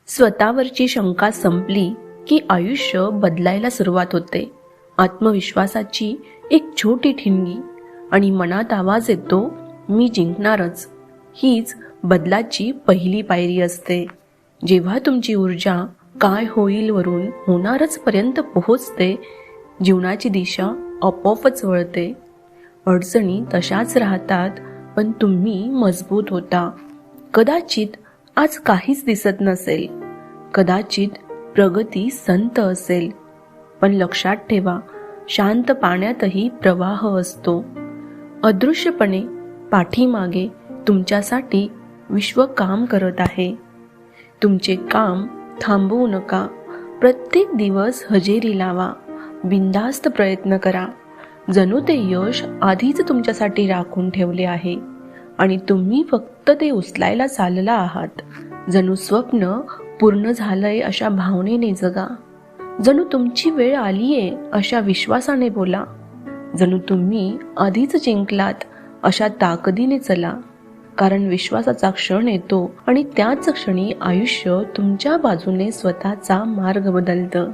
स्वतःवरची शंका संपली की आयुष्य बदलायला सुरुवात होते. आत्मविश्वासाची एक छोटी ठिणगी आणि मनात आवाज येतो, मी जिंकणारच. हीच बदलाची पहिली पायरी असते. जेव्हा तुमची ऊर्जा काय होईल वरून होणारच पर्यंत पोहोचते, जीवनाची दिशा आपोआपच वळते. अडचणी तशाच राहतात, पण तुम्ही मजबूत होता. कदाचित आज काहीच दिसत नसेल, कदाचित प्रगती संत असेल, पण लक्षात ठेवा, शांत पाण्यातही प्रवाह असतो. अदृश्यपणे पाठीमागे तुमच्यासाठी विश्व काम करत आहे. तुमचे काम थांबवू नका. प्रत्येक दिवस हजेरी लावा. बिनधास्त प्रयत्न करा. जणू ते यश आधीच तुमच्यासाठी राखून ठेवले आहे आणि तुम्ही फक्त ते उचलायला चालला आहात. जणू स्वप्न पूर्ण झालंय अशा भावनेने जगा. जणू तुमची वेळ आलीये अशा विश्वासाने बोला. जणू तुम्ही आधीच जिंकलात अशा ताकदीने चला. कारण विश्वासाचा क्षण येतो आणि त्याच क्षणी आयुष्य तुमच्या बाजूने स्वतःचा मार्ग बदलतं.